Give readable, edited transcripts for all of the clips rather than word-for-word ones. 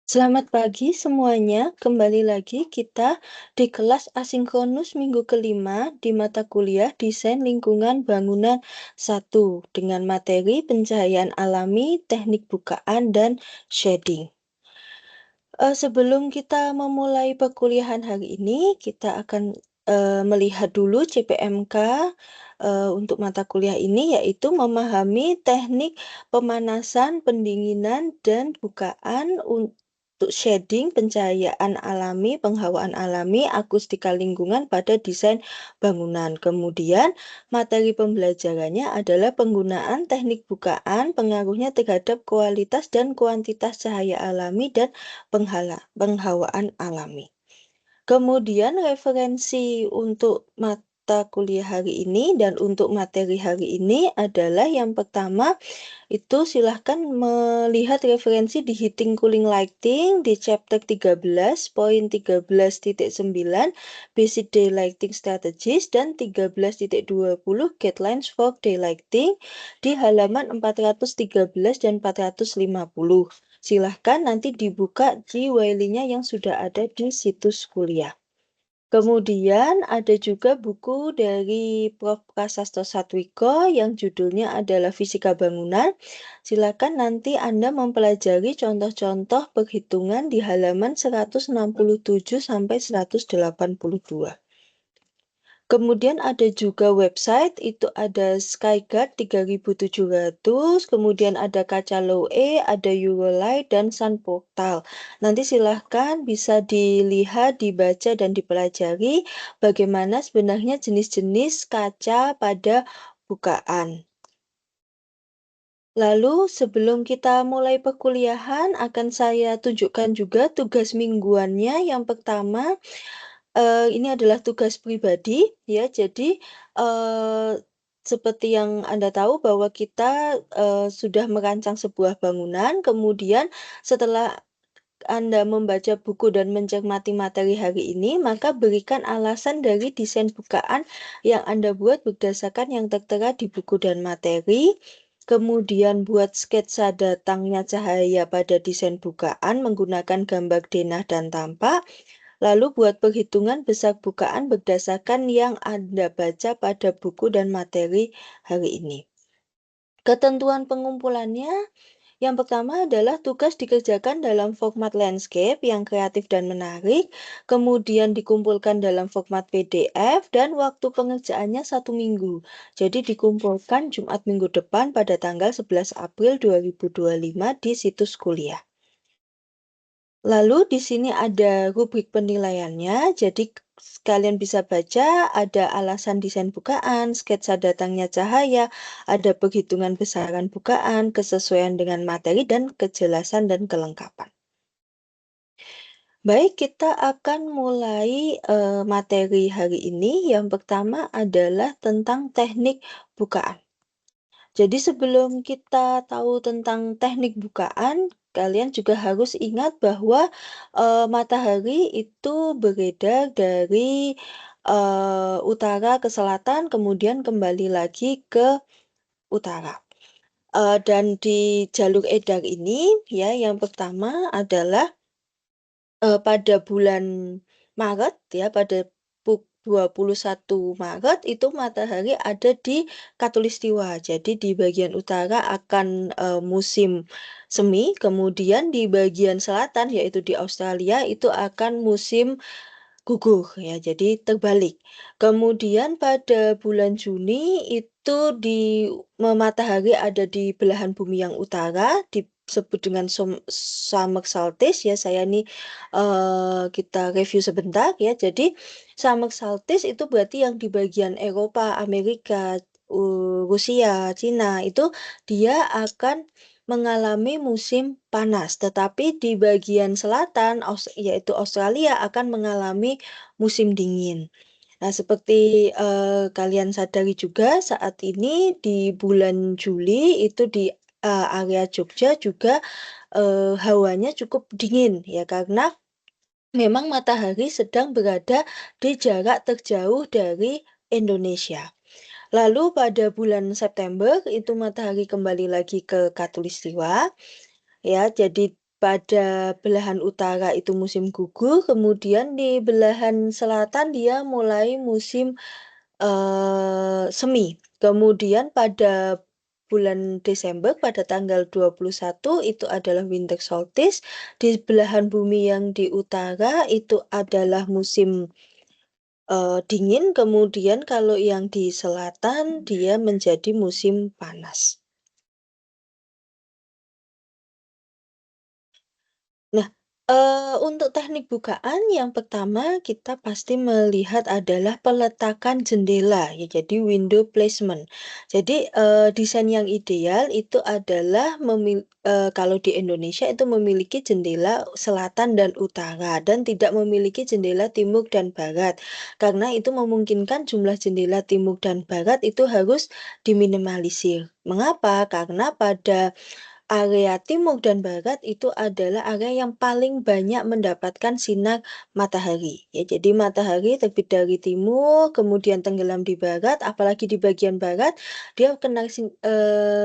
Selamat pagi semuanya, kembali lagi kita di kelas asinkronus minggu kelima di mata kuliah Desain Lingkungan Bangunan 1 dengan materi pencahayaan alami, teknik bukaan, dan shading. Sebelum kita memulai perkuliahan hari ini, kita akan melihat dulu CPMK untuk mata kuliah ini, yaitu memahami teknik pemanasan, pendinginan, dan bukaan untuk shading, pencahayaan alami, penghawaan alami, akustika lingkungan pada desain bangunan. Kemudian, materi pembelajarannya adalah penggunaan teknik bukaan, pengaruhnya terhadap kualitas dan kuantitas cahaya alami, dan penghawaan alami. Kemudian referensi untuk mata kuliah hari ini dan untuk materi hari ini adalah yang pertama itu silahkan melihat referensi di Heating Cooling Lighting di chapter 13.13.9 Basic Daylighting Strategies dan 13.20 Guidelines for Daylighting di halaman 413 dan 450. Silahkan nanti dibuka di Wiley-nya yang sudah ada di situs kuliah. Kemudian ada juga buku dari Prof. Prasasto Satwiko yang judulnya adalah Fisika Bangunan. Silakan nanti Anda mempelajari contoh-contoh perhitungan di halaman 167 sampai 182. Kemudian ada juga website, itu ada Skyguard 3700, kemudian ada Kaca Low E, ada Eurolight, dan Sun Portal. Nanti silahkan bisa dilihat, dibaca, dan dipelajari bagaimana sebenarnya jenis-jenis kaca pada bukaan. Lalu sebelum kita mulai perkuliahan, akan saya tunjukkan juga tugas mingguannya. Yang pertama, ini adalah tugas pribadi ya. Jadi seperti yang Anda tahu bahwa kita sudah merancang sebuah bangunan, kemudian setelah Anda membaca buku dan mencermati materi hari ini, maka berikan alasan dari desain bukaan yang Anda buat berdasarkan yang tertera di buku dan materi. Kemudian buat sketsa datangnya cahaya pada desain bukaan menggunakan gambar denah dan tampak. Lalu buat perhitungan besar bukaan berdasarkan yang Anda baca pada buku dan materi hari ini. Ketentuan pengumpulannya, yang pertama adalah tugas dikerjakan dalam format landscape yang kreatif dan menarik, kemudian dikumpulkan dalam format PDF, dan waktu pengerjaannya 1 minggu. Jadi dikumpulkan Jumat minggu depan pada tanggal 11 April 2025 di situs kuliah. Lalu di sini ada rubrik penilaiannya, jadi kalian bisa baca ada alasan desain bukaan, sketsa datangnya cahaya, ada perhitungan besaran bukaan, kesesuaian dengan materi, dan kejelasan dan kelengkapan. Baik, kita akan mulai materi hari ini. Yang pertama adalah tentang teknik bukaan. Jadi sebelum kita tahu tentang teknik bukaan, kalian juga harus ingat bahwa matahari itu beredar dari utara ke selatan, kemudian kembali lagi ke utara. Dan di jalur edar ini, ya, yang pertama adalah pada bulan Maret, ya, pada 21 Maret itu matahari ada di Khatulistiwa. Jadi di bagian utara akan musim semi, kemudian di bagian selatan yaitu di Australia itu akan musim gugur ya. Jadi terbalik. Kemudian pada bulan Juni itu matahari ada di belahan bumi yang utara disebut dengan summer solstice ya. Saya ini kita review sebentar ya. Jadi summer solstice itu berarti yang di bagian Eropa, Amerika, Rusia, Cina itu dia akan mengalami musim panas, tetapi di bagian selatan yaitu Australia akan mengalami musim dingin. Nah, seperti kalian sadari juga saat ini di bulan Juli itu di area Jogja juga hawanya cukup dingin ya, karena memang matahari sedang berada di jarak terjauh dari Indonesia. Lalu pada bulan September itu matahari kembali lagi ke Khatulistiwa ya. Jadi pada belahan utara itu musim gugur, kemudian di belahan selatan dia mulai musim semi. Kemudian pada bulan Desember pada tanggal 21 itu adalah winter solstice, di belahan bumi yang di utara itu adalah musim dingin, kemudian kalau yang di selatan dia menjadi musim panas. Nah, untuk teknik bukaan yang pertama kita pasti melihat adalah peletakan jendela ya, jadi window placement. Jadi, desain yang ideal itu adalah kalau di Indonesia itu memiliki jendela selatan dan utara dan tidak memiliki jendela timur dan barat. Karena itu memungkinkan jumlah jendela timur dan barat itu harus diminimalisir. Mengapa? Karena pada area timur dan barat itu adalah area yang paling banyak mendapatkan sinar matahari. Ya, jadi matahari terbit dari timur, kemudian tenggelam di barat, apalagi di bagian barat, dia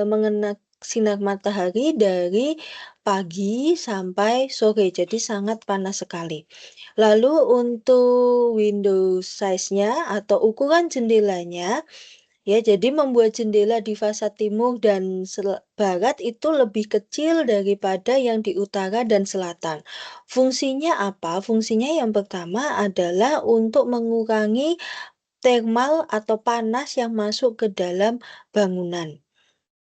mengena sinar matahari dari pagi sampai sore, jadi sangat panas sekali. Lalu untuk window size-nya atau ukuran jendelanya, ya, jadi membuat jendela di fasad timur dan barat itu lebih kecil daripada yang di utara dan selatan. Fungsinya apa? Fungsinya yang pertama adalah untuk mengurangi thermal atau panas yang masuk ke dalam bangunan.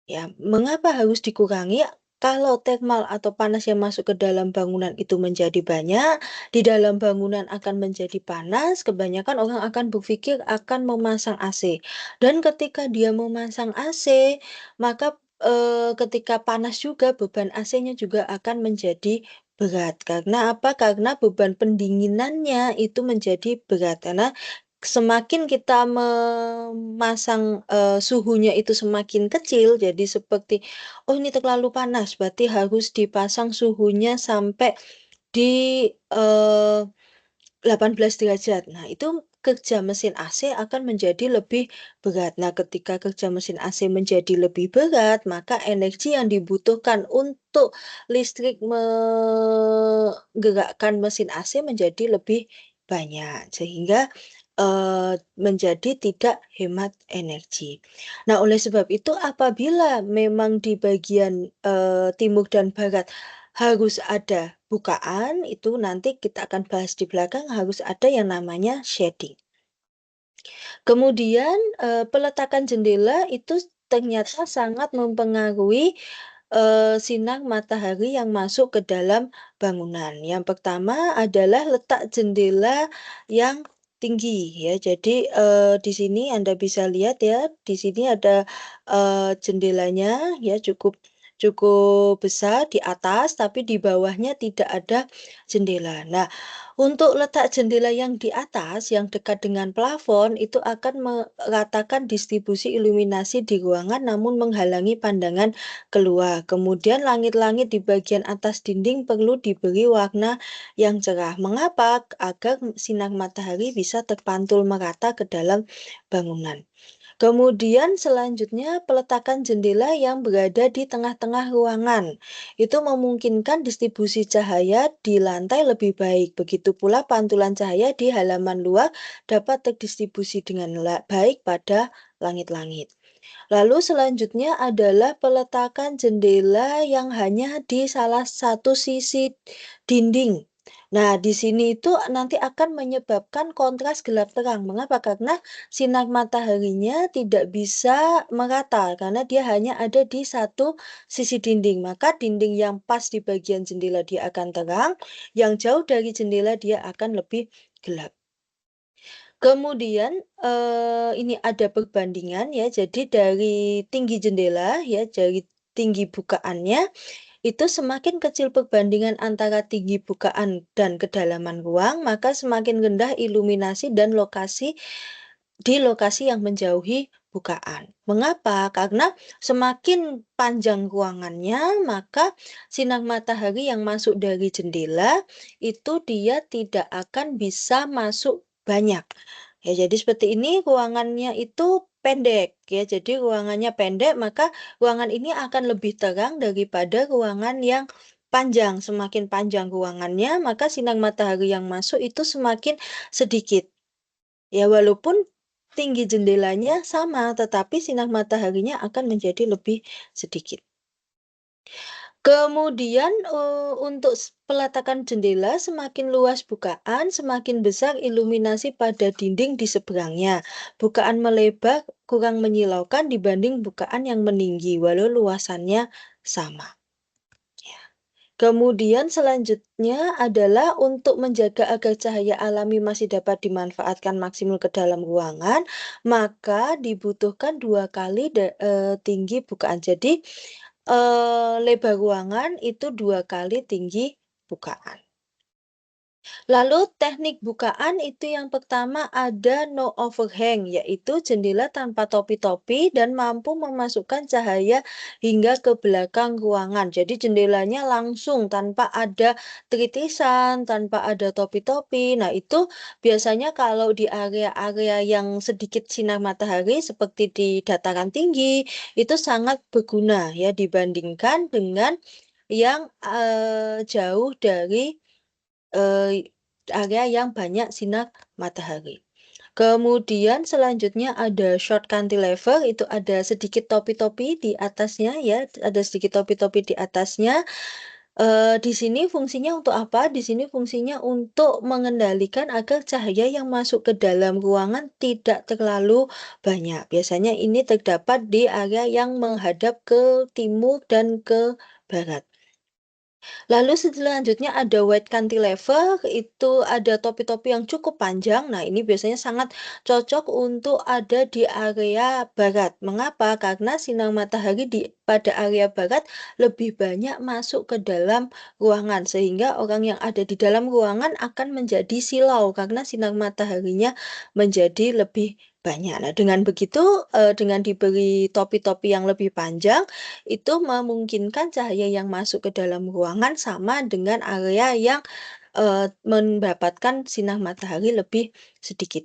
Ya, mengapa harus dikurangi? Kalau thermal atau panas yang masuk ke dalam bangunan itu menjadi banyak, di dalam bangunan akan menjadi panas, kebanyakan orang akan berpikir akan memasang AC. Dan ketika dia memasang AC, maka ketika panas juga beban AC-nya juga akan menjadi berat. Karena apa? Karena beban pendinginannya itu menjadi berat. Karena semakin kita memasang, suhunya itu semakin kecil, jadi seperti, "Oh, ini terlalu panas," berarti harus dipasang suhunya sampai di, 18 derajat. Nah, itu kerja mesin AC akan menjadi lebih berat. Nah, ketika kerja mesin AC menjadi lebih berat, maka energi yang dibutuhkan untuk listrik menggerakkan mesin AC menjadi lebih banyak, sehingga, menjadi tidak hemat energi. Nah, oleh sebab itu apabila memang di bagian, timur dan barat harus ada bukaan, itu nanti kita akan bahas di belakang, harus ada yang namanya shading. Kemudian, peletakan jendela itu ternyata sangat mempengaruhi, sinar matahari yang masuk ke dalam bangunan. Yang pertama adalah letak jendela yang tinggi ya. Jadi, di sini Anda bisa lihat ya, di sini ada, jendelanya ya cukup cukup besar di atas, tapi di bawahnya tidak ada jendela. Nah, untuk letak jendela yang di atas, yang dekat dengan plafon, itu akan meratakan distribusi iluminasi di ruangan namun menghalangi pandangan keluar. Kemudian langit-langit di bagian atas dinding perlu diberi warna yang cerah. Mengapa? Agar sinar matahari bisa terpantul merata ke dalam bangunan. Kemudian selanjutnya peletakan jendela yang berada di tengah-tengah ruangan. Itu memungkinkan distribusi cahaya di lantai lebih baik. Begitu pula pantulan cahaya di halaman luar dapat terdistribusi dengan baik pada langit-langit. Lalu selanjutnya adalah peletakan jendela yang hanya di salah satu sisi dinding. Nah, di sini itu nanti akan menyebabkan kontras gelap terang. Mengapa? Karena sinar mataharinya tidak bisa merata karena dia hanya ada di satu sisi dinding. Maka dinding yang pas di bagian jendela dia akan terang, yang jauh dari jendela dia akan lebih gelap. Kemudian, ini ada perbandingan ya, jadi dari tinggi jendela ya, dari tinggi bukaannya, itu semakin kecil perbandingan antara tinggi bukaan dan kedalaman ruang, maka semakin rendah iluminasi dan di lokasi yang menjauhi bukaan. Mengapa? Karena semakin panjang ruangannya, maka sinar matahari yang masuk dari jendela itu dia tidak akan bisa masuk banyak. Ya, jadi seperti ini ruangannya itu pendek ya. Jadi ruangannya pendek, maka ruangan ini akan lebih terang daripada ruangan yang panjang, semakin panjang ruangannya, maka sinar matahari yang masuk itu semakin sedikit. Ya, walaupun tinggi jendelanya sama, tetapi sinar mataharinya akan menjadi lebih sedikit. Kemudian, untuk peletakan jendela, semakin luas bukaan, semakin besar iluminasi pada dinding di seberangnya. Bukaan melebar kurang menyilaukan dibanding bukaan yang meninggi, walau luasannya sama. Kemudian selanjutnya adalah untuk menjaga agar cahaya alami masih dapat dimanfaatkan maksimal ke dalam ruangan, maka dibutuhkan 2 kali tinggi bukaan. Jadi, lebar ruangan itu 2 kali tinggi bukaan. Lalu teknik bukaan itu yang pertama ada no overhang, yaitu jendela tanpa topi-topi dan mampu memasukkan cahaya hingga ke belakang ruangan. Jadi jendelanya langsung tanpa ada tritisan, tanpa ada topi-topi. Nah, itu biasanya kalau di area-area yang sedikit sinar matahari seperti di dataran tinggi, itu sangat berguna ya dibandingkan dengan yang jauh dari area yang banyak sinar matahari. Kemudian selanjutnya ada short cantilever, itu ada sedikit topi-topi di atasnya ya, ada sedikit topi-topi di atasnya. Di sini fungsinya untuk apa? Di sini fungsinya untuk mengendalikan agar cahaya yang masuk ke dalam ruangan tidak terlalu banyak. Biasanya ini terdapat di area yang menghadap ke timur dan ke barat. Lalu selanjutnya ada white cantilever, itu ada topi-topi yang cukup panjang. Nah, ini biasanya sangat cocok untuk ada di area barat. Mengapa? Karena sinar matahari pada area barat lebih banyak masuk ke dalam ruangan, sehingga orang yang ada di dalam ruangan akan menjadi silau karena sinar mataharinya menjadi lebih banyak. Nah, dengan begitu, dengan diberi topi-topi yang lebih panjang, itu memungkinkan cahaya yang masuk ke dalam ruangan sama dengan area yang mendapatkan sinar matahari lebih sedikit.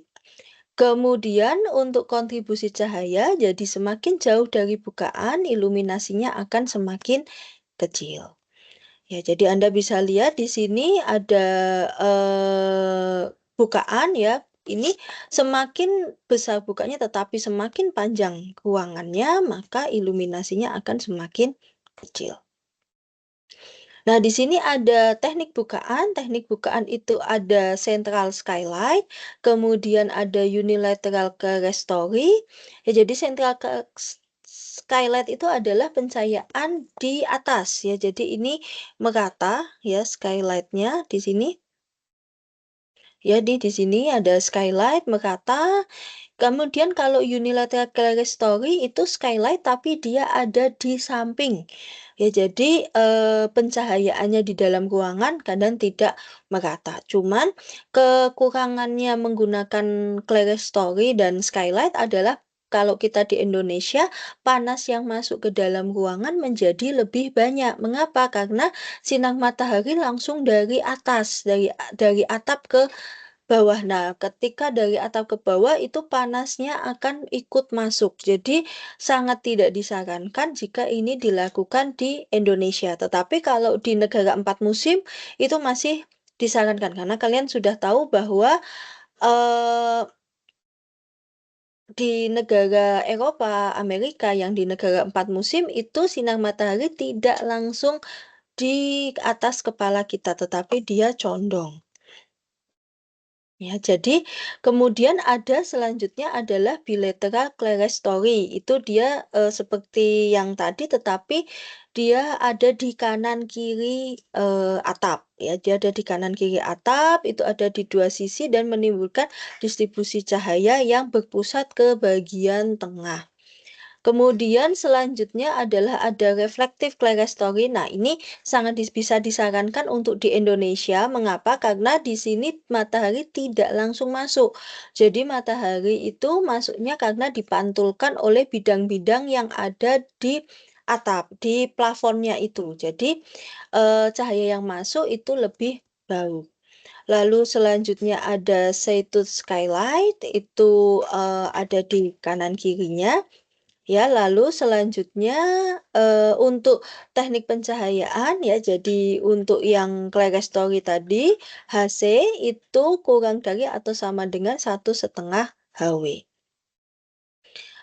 Kemudian untuk kontribusi cahaya, jadi semakin jauh dari bukaan, iluminasinya akan semakin kecil. Ya, jadi Anda bisa lihat di sini ada bukaan ya. Ini semakin besar bukanya tetapi semakin panjang ruangannya, maka iluminasinya akan semakin kecil. Nah, di sini ada teknik bukaan. Teknik bukaan itu ada central skylight, kemudian ada unilateral clerestory. Ya, jadi central skylight itu adalah pencahayaan di atas ya. Jadi ini merata ya skylightnya di sini. Ya, di sini ada skylight merata. Kemudian kalau unilateral clerestory itu skylight tapi dia ada di samping. Ya, jadi pencahayaannya di dalam ruangan kadang tidak merata. Cuman kekurangannya menggunakan clerestory dan skylight adalah kalau kita di Indonesia, panas yang masuk ke dalam ruangan menjadi lebih banyak. Mengapa? Karena sinar matahari langsung dari atas, dari atap ke bawah. Nah, ketika dari atap ke bawah itu panasnya akan ikut masuk. Jadi sangat tidak disarankan jika ini dilakukan di Indonesia. Tetapi kalau di negara 4 musim itu masih disarankan karena kalian sudah tahu bahwa eh, di negara Eropa, Amerika yang di negara 4 musim itu sinar matahari tidak langsung di atas kepala kita, tetapi dia condong. Ya, jadi kemudian ada selanjutnya adalah bilateral clerestory. Itu dia seperti yang tadi, tetapi dia ada di kanan kiri atap. Ya, dia ada di kanan kiri atap, itu ada di dua sisi dan menimbulkan distribusi cahaya yang berpusat ke bagian tengah. Kemudian selanjutnya adalah ada reflective clerestory. Nah, ini sangat bisa disarankan untuk di Indonesia. Mengapa? Karena di sini matahari tidak langsung masuk. Jadi matahari itu masuknya karena dipantulkan oleh bidang-bidang yang ada di atap, di plafonnya itu. Jadi cahaya yang masuk itu lebih bau. Lalu selanjutnya ada Seytut skylight, itu ada di kanan kirinya. Ya, lalu selanjutnya, untuk teknik pencahayaan ya, jadi untuk yang clerestory tadi, HC itu kurang dari atau sama dengan 1,5 HW.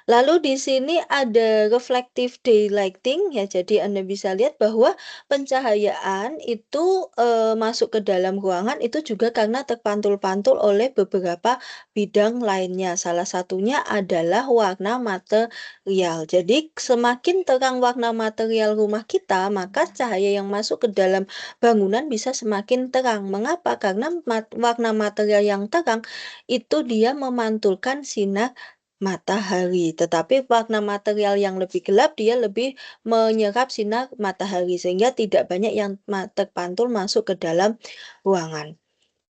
Lalu di sini ada reflective daylighting ya, jadi Anda bisa lihat bahwa pencahayaan itu, masuk ke dalam ruangan itu juga karena terpantul-pantul oleh beberapa bidang lainnya. Salah satunya adalah warna material. Jadi semakin terang warna material rumah kita, maka cahaya yang masuk ke dalam bangunan bisa semakin terang. Mengapa? Karena warna material yang terang itu dia memantulkan sinar matahari, tetapi warna material yang lebih gelap dia lebih menyerap sinar matahari sehingga tidak banyak yang terpantul masuk ke dalam ruangan.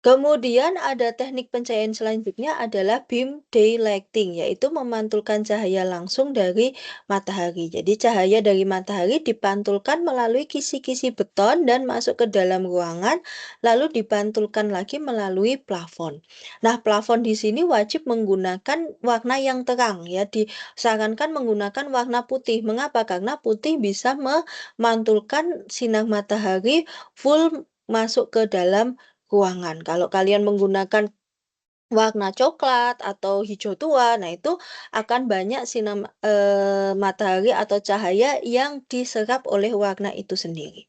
Kemudian ada teknik pencahayaan selanjutnya adalah beam daylighting, yaitu memantulkan cahaya langsung dari matahari. Jadi cahaya dari matahari dipantulkan melalui kisi-kisi beton dan masuk ke dalam ruangan, lalu dipantulkan lagi melalui plafon. Nah, plafon di sini wajib menggunakan warna yang terang ya, disarankan menggunakan warna putih. Mengapa? Karena putih bisa memantulkan sinar matahari full masuk ke dalam ruangan. Kalau kalian menggunakan warna coklat atau hijau tua, nah itu akan banyak sinar matahari atau cahaya yang diserap oleh warna itu sendiri.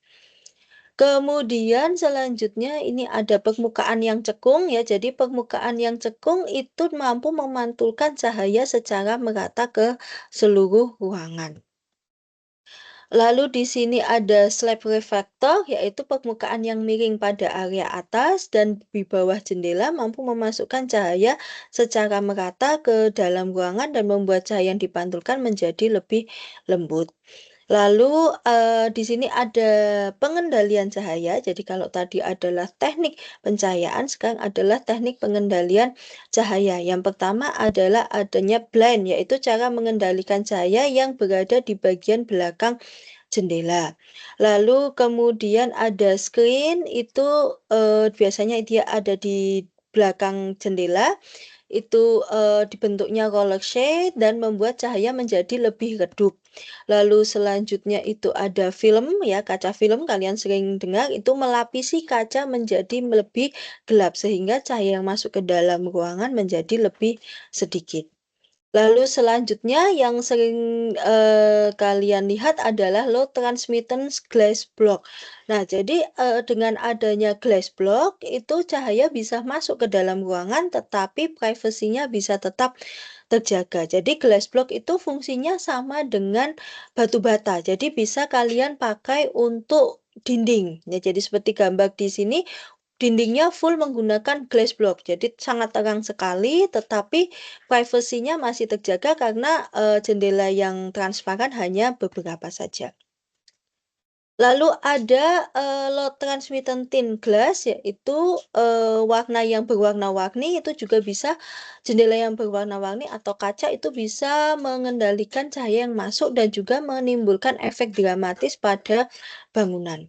Kemudian selanjutnya ini ada permukaan yang cekung ya. Jadi permukaan yang cekung itu mampu memantulkan cahaya secara merata ke seluruh ruangan. Lalu di sini ada slab reflector, yaitu permukaan yang miring pada area atas dan di bawah jendela mampu memasukkan cahaya secara merata ke dalam ruangan dan membuat cahaya yang dipantulkan menjadi lebih lembut. Lalu, di sini ada pengendalian cahaya. Jadi kalau tadi adalah teknik pencahayaan, sekarang adalah teknik pengendalian cahaya. Yang pertama adalah adanya blind, yaitu cara mengendalikan cahaya yang berada di bagian belakang jendela. Lalu kemudian ada screen, itu, biasanya dia ada di belakang jendela itu, dibentuknya roller shade dan membuat cahaya menjadi lebih redup. Lalu selanjutnya itu ada film ya, kaca film kalian sering dengar itu melapisi kaca menjadi lebih gelap sehingga cahaya yang masuk ke dalam ruangan menjadi lebih sedikit. Lalu selanjutnya yang sering, kalian lihat adalah low transmittance glass block. Nah, jadi, dengan adanya glass block itu cahaya bisa masuk ke dalam ruangan, tetapi privasinya bisa tetap terjaga. Jadi glass block itu fungsinya sama dengan batu bata, jadi bisa kalian pakai untuk dinding. Ya, jadi seperti gambar di sini, dindingnya full menggunakan glass block, jadi sangat terang sekali, tetapi privasinya masih terjaga karena, jendela yang transparan hanya beberapa saja. Lalu ada, low transmittance thin glass, yaitu, warna yang berwarna-warni itu juga bisa jendela yang berwarna-warni atau kaca itu bisa mengendalikan cahaya yang masuk dan juga menimbulkan efek dramatis pada bangunan.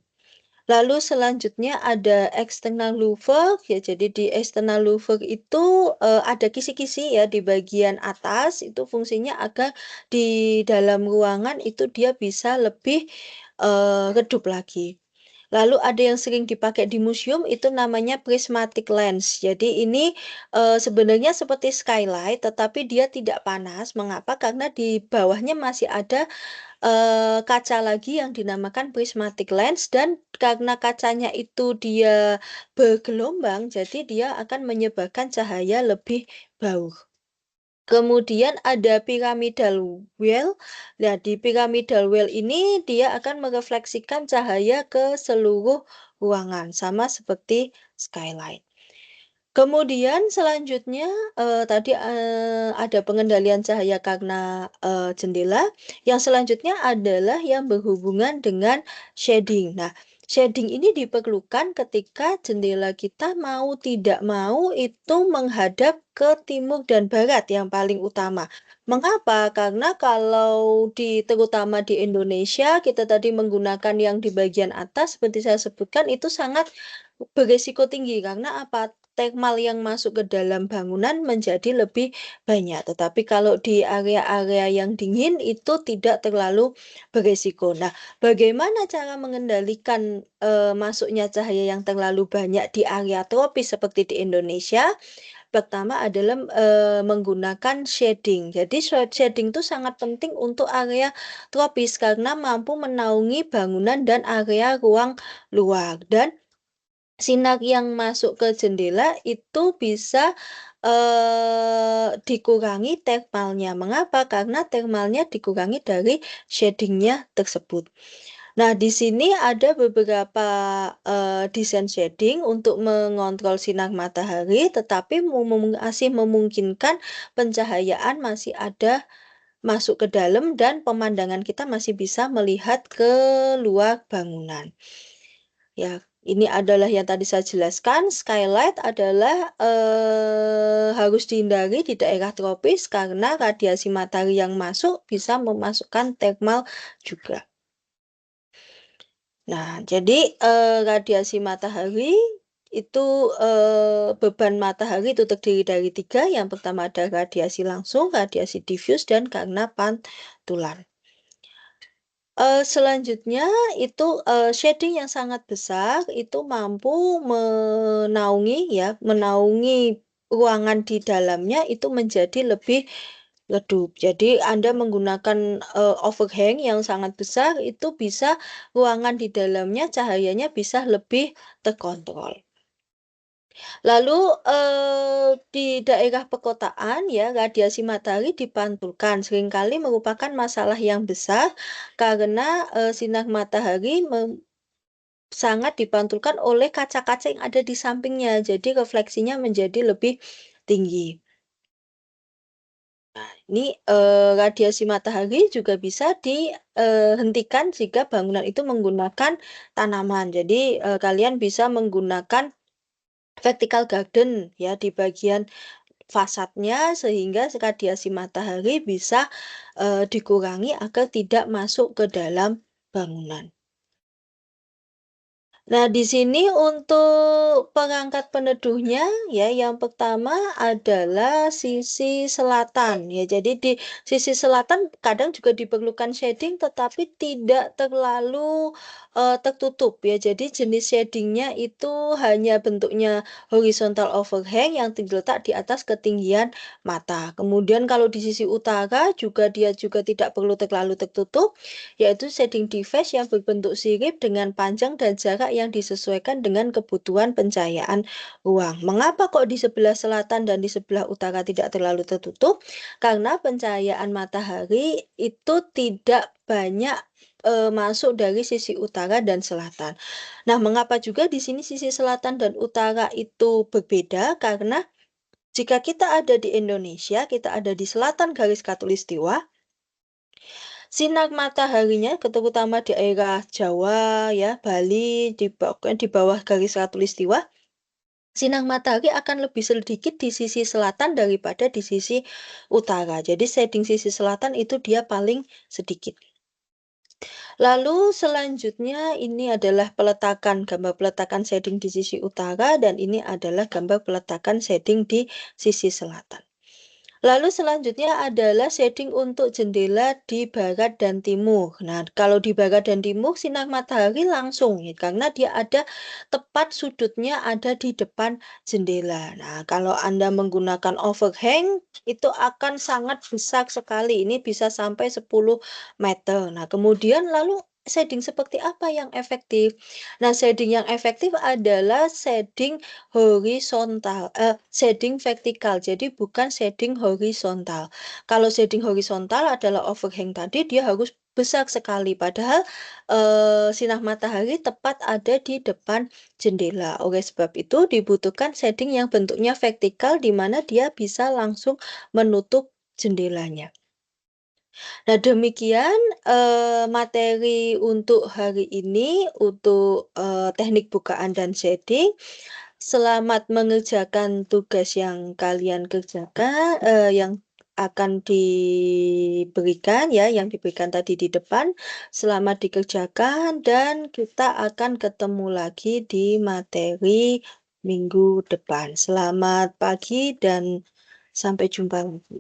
Lalu selanjutnya ada external louver, ya jadi di external louver itu, ada kisi-kisi ya di bagian atas, itu fungsinya agar di dalam ruangan itu dia bisa lebih, redup lagi. Lalu ada yang sering dipakai di museum itu namanya prismatic lens. Jadi ini, sebenarnya seperti skylight tetapi dia tidak panas. Mengapa? Karena di bawahnya masih ada kaca lagi yang dinamakan prismatic lens dan karena kacanya itu dia bergelombang, jadi dia akan menyebarkan cahaya lebih baur. Kemudian ada pyramidal well. Nah, di pyramidal well ini dia akan merefleksikan cahaya ke seluruh ruangan, sama seperti skylight. Kemudian selanjutnya, tadi, ada pengendalian cahaya karena, jendela, yang selanjutnya adalah yang berhubungan dengan shading. Nah, shading ini diperlukan ketika jendela kita mau tidak mau itu menghadap ke timur dan barat yang paling utama. Mengapa? Karena kalau terutama di Indonesia, kita tadi menggunakan yang di bagian atas seperti saya sebutkan itu sangat beresiko tinggi, karena apa? thermal yang masuk ke dalam bangunan menjadi lebih banyak. Tetapi kalau di area-area yang dingin itu tidak terlalu beresiko. Nah, bagaimana cara mengendalikan masuknya cahaya yang terlalu banyak di area tropis seperti di Indonesia? Pertama adalah menggunakan shading. Jadi shading itu sangat penting untuk area tropis karena mampu menaungi bangunan dan area ruang luar. Dan sinar yang masuk ke jendela itu bisa dikurangi thermalnya. Mengapa? Karena thermalnya dikurangi dari shadingnya tersebut. Nah, di sini ada beberapa desain shading untuk mengontrol sinar matahari, tetapi masih memungkinkan pencahayaan masih ada masuk ke dalam dan pemandangan kita masih bisa melihat ke luar bangunan. Ya, ini adalah yang tadi saya jelaskan. Skylight adalah harus dihindari di daerah tropis karena radiasi matahari yang masuk bisa memasukkan thermal juga. Nah, jadi radiasi matahari itu beban matahari itu terdiri dari 3. Yang pertama ada radiasi langsung, radiasi diffuse, dan karena pantulan. Selanjutnya itu shading yang sangat besar itu mampu menaungi ruangan di dalamnya itu menjadi lebih redup. Jadi Anda menggunakan overhang yang sangat besar itu bisa ruangan di dalamnya cahayanya bisa lebih terkontrol. Lalu di daerah perkotaan ya radiasi matahari dipantulkan seringkali merupakan masalah yang besar karena sinar matahari sangat dipantulkan oleh kaca-kaca yang ada di sampingnya. Jadi refleksinya menjadi lebih tinggi. Ini radiasi matahari juga bisa dihentikan jika bangunan itu menggunakan tanaman. Jadi kalian bisa menggunakan vertical garden ya di bagian fasadnya sehingga radiasi matahari bisa dikurangi agar tidak masuk ke dalam bangunan. Nah, di sini untuk perangkat peneduhnya ya yang pertama adalah sisi selatan ya. Jadi di sisi selatan kadang juga diperlukan shading tetapi tidak terlalu tertutup ya. Jadi jenis shadingnya itu hanya bentuknya horizontal overhang yang terletak di atas ketinggian mata. Kemudian kalau di sisi utara dia juga tidak perlu terlalu tertutup yaitu shading device yang berbentuk sirip dengan panjang dan jarak yang disesuaikan dengan kebutuhan pencahayaan ruang. Mengapa kok di sebelah selatan dan di sebelah utara tidak terlalu tertutup? Karena pencahayaan matahari itu tidak banyak masuk dari sisi utara dan selatan. Nah, mengapa juga di sini sisi selatan dan utara itu berbeda? Karena jika kita ada di Indonesia, kita ada di selatan garis khatulistiwa, sinar mataharinya terutama di daerah Jawa ya, Bali di bawah garis khatulistiwa, sinar matahari akan lebih sedikit di sisi selatan daripada di sisi utara. Jadi shading sisi selatan itu dia paling sedikit. Lalu selanjutnya ini adalah gambar peletakan shading di sisi utara dan ini adalah gambar peletakan shading di sisi selatan. Lalu selanjutnya adalah shading untuk jendela di barat dan timur. Nah, kalau di barat dan timur sinar matahari langsung ya, karena dia ada tepat sudutnya ada di depan jendela. Nah, kalau Anda menggunakan overhang itu akan sangat besar sekali. Ini bisa sampai 10 meter. Nah, kemudian lalu shading seperti apa yang efektif? Nah, shading yang efektif adalah shading horizontal, shading vertikal. Jadi bukan shading horizontal. Kalau shading horizontal adalah overhang tadi, dia harus besar sekali. Padahal sinar matahari tepat ada di depan jendela. Oleh sebab itu dibutuhkan shading yang bentuknya vertikal di mana dia bisa langsung menutup jendelanya. Nah, demikian materi untuk hari ini untuk teknik bukaan dan shading. Selamat mengerjakan tugas yang kalian kerjakan, yang akan diberikan ya, yang diberikan tadi di depan. Selamat dikerjakan dan kita akan ketemu lagi di materi minggu depan. Selamat pagi dan sampai jumpa lagi.